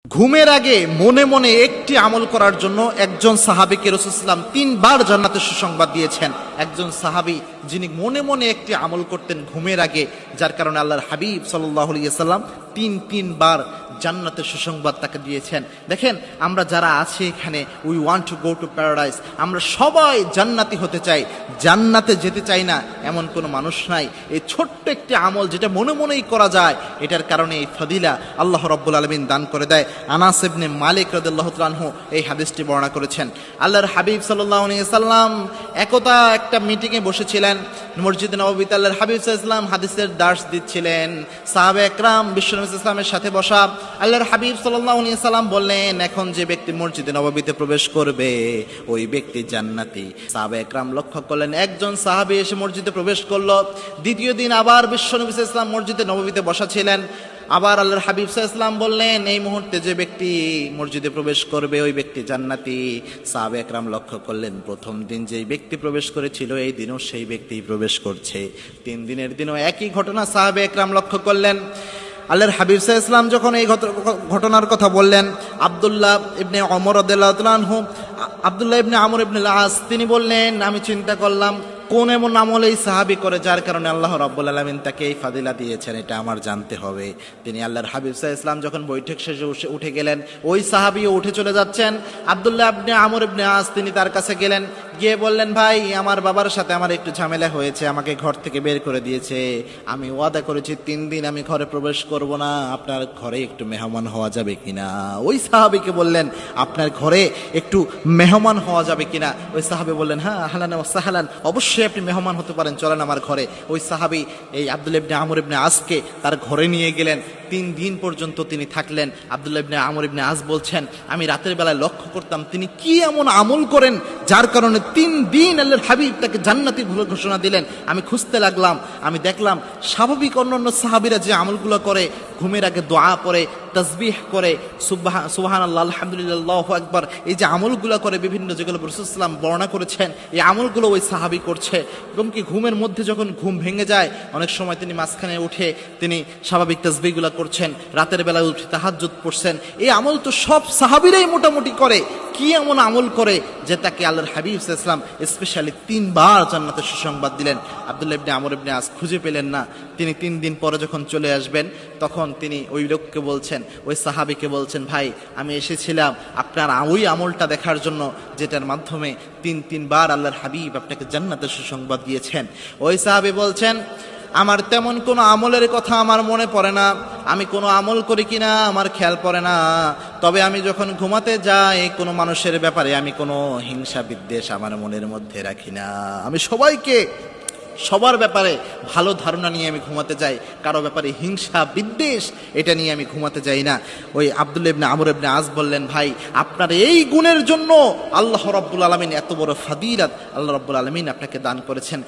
ঘুমের আগে মনে মনে একটি আমল করার জন্য একজন সাহাবীকে রাসূল সাল্লাল্লাহু আলাইহি ওয়াসাল্লাম 3 বার জান্নাতের সুসংবাদ দিয়েছেন। একজন সাহাবী যিনি মনে মনে একটি আমল করতেন ঘুমের আগে, যার কারণে আল্লাহর হাবিব সাল্লাল্লাহু আলাইহি ওয়াসাল্লাম তিন বার জান্নাতের সুসংবাদ তাকে দিয়েছেন। দেখেন, আমরা যারা আছি এখানে, we want to go to paradise, আমরা সবাই জান্নাতি হতে চাই, জান্নাতে যেতে চাই না এমন কোনো মানুষ নাই। এই ছোট্ট একটি আমল যেটা মনে মনেই করা যায়, এটার কারণে এই ফদিলা আল্লাহ রাব্বুল আলামিন দান করে দেয়। আনাস ইবনে মালিক রাদিয়াল্লাহু তাআলা আনহু এই হাদিসটি বর্ণনা করেছেন। আল্লাহর হাবিব সাল্লাল্লাহু আলাইহি ওয়াসাল্লাম একদা একটা মিটিংয়ে বসেছিলেন মসজিদে নববীতে। আল্লাহর হাবিব সাল্লাল্লাহু আলাইহি ওয়াসাল্লাম হাদিসের দার্স দিচ্ছিলেন। সাহাবা একরাম বিশ্বনবী সাল্লাল্লাহু আলাইহি ওয়াসাল্লামের সাথে বসা। আল্লাহর হাবিব সাল্লাল্লাহু আলাইহি ওয়াসাল্লাম বললেন, এখন যে ব্যক্তি মসজিদে নববীতে প্রবেশ করবে ওই ব্যক্তি জান্নাতি। সাহাবা একরাম লক্ষ্য করলেন, একজন সাহাবী এসে মসজিদে প্রবেশ করলো। দ্বিতীয় দিন আবার বিশ্বনবী সাল্লাল্লাহু আলাইহি ওয়াসাল্লাম মসজিদে নববীতে বসা ছিলেন। আবার আল্লাহর হাবিব সাল্লাল্লাহু আলাইহি ওয়াসাল্লাম বললেন, এই মুহূর্তে যে ব্যক্তি মসজিদে প্রবেশ করবে ওই ব্যক্তি জান্নাতি। সাহাবা একরাম লক্ষ্য করলেন, প্রথম দিন যেই ব্যক্তি প্রবেশ করেছিল এই দিনও সেই ব্যক্তি প্রবেশ করছে। 3 দিনের দিনও একই ঘটনা সাহাবা একরাম লক্ষ্য করলেন। আল্লাহর হাবিব সাল্লাল্লাহু আলাইহি ওয়াসাল্লাম যখন এই ঘটনার কথা বললেন, আব্দুল্লাহ ইবনে ওমর রাদিয়াল্লাহু তাআলা আনহু, আব্দুল্লাহ ইবনে আমর ইবনে আস, তিনি বললেন, আমি চিন্তা করলাম কোন এমন আমল এই সাহাবী করে যার কারণে আল্লাহ রাব্বুল আলামিন তাকে এই ফাদিলা দিয়েছেন, এটা আমার জানতে হবে। তিনি আল্লাহর হাবিব সাল্লাল্লাহু আলাইহি ওয়াসাল্লাম যখন বৈঠক শেষে উঠে গেলেন, ওই সাহাবীও উঠে চলে যাচ্ছেন। আব্দুল্লাহ ইবনে আমর ইবনে আস তিনি তার কাছে গেলেন, গিয়ে বললেন, ভাই, আমার বাবার সাথে আমার একটু ঝামেলা হয়েছে, আমাকে ঘর থেকে বের করে দিয়েছে। আমি ওয়াদা করেছি 3 দিন আমি ঘরে প্রবেশ করব না, আপনার ঘরে একটু মেহমান হওয়া যাবে কিনা? ওই সাহাবীকে বললেন, আপনার ঘরে একটু মেহমান হওয়া যাবে কিনা? ওই সাহাবী বললেন, হ্যাঁ, আহলান ওয়া সাহলান, অবশ্যই আপনি মেহমান হতে পারেন, চলেন আমার ঘরে। ওই সাহাবী এই আব্দুল্লাহ ইবনে আমর ইবনে আসকে তার ঘরে নিয়ে গেলেন। 3 দিন পর্যন্ত তিনি থাকলেন। আব্দুল্লাহ ইবনে আমর ইবনে আস বলছেন, আমি রাতের বেলায় লক্ষ্য করতাম তিনি কি এমন আমল করেন যার কারণে 3 দিন আল্লাহর হাবিব তাকে জান্নাতি ঘোষণা দিলেন। আমি খুঁজতে লাগলাম, আমি দেখলাম স্বাভাবিক অন্যান্য সাহাবীরা যে আমলগুলো করে, ঘুমের আগে দোয়া পড়ে, তাসবিহ করে, সুবহানাল্লাহ, আলহামদুলিল্লাহ, আল্লাহু আকবার, এই যে আমলগুলো করে বিভিন্ন যেগুলো রাসূল সাল্লাল্লাহু আলাইহি ওয়াসাল্লাম বর্ণনা করেছেন, এই আমলগুলো ওই সাহাবী করছে। এবং কি ঘুমের মধ্যে যখন ঘুম ভেঙে যায়, অনেক সময় তিনি মাঝখানে উঠে তিনি স্বাভাবিক তাসবিহগুলো করছেন, রাতের বেলায় উঠে তাহাজ্জুদ পড়ছেন। এই আমল তো সব সাহাবীরাই মোটামুটি করে। কি এমন আমল করে যে তাকে আল্লাহর হাবিব সাল্লাল্লাহু আলাইহি ওয়াসাল্লাম স্পেশালি 3 বার জান্নাতের সুসংবাদ দিলেন? আব্দুল্লাহ ইবনে আমর ইবনে আস খুঁজে পেলেন না। তিনি 3 দিন পরে যখন চলে আসবেন, তখন তিনি ওই লোককে বলছেন, ওই সাহাবীকে বলছেন, ভাই, আমি এসেছিলাম আপনার ওই আমলটা দেখার জন্য যেটার মাধ্যমে 3 বার আল্লাহর হাবিব আপনাকে জান্নাতের সুসংবাদ দিয়েছেন। ওই সাহাবী বলছেন, আমার তেমন কোনো আমলের কথা আমার মনে পড়ে না, আমি কোনো আমল করি কিনা আমার খেয়াল পড়ে না। তবে আমি যখন ঘুমাতে যাই কোনো মানুষের ব্যাপারে আমি কোনো হিংসা বিদ্বেষ আমার মনের মধ্যে রাখি না। আমি সবার ব্যাপারে ভালো ধারণা নিয়ে আমি ঘুমাতে যাই, কারো ব্যাপারে হিংসা বিদ্বেষ এটা নিয়ে আমি ঘুমাতে যাই না। ওই আব্দুল্লাহ ইবনে আমর ইবনে আস বললেন, ভাই, আপনার এই গুণের জন্য আল্লাহ রাব্বুল আলামিন এত বড় ফাদিলাত আল্লাহ রাব্বুল আলামিন আপনাকে দান করেছেন।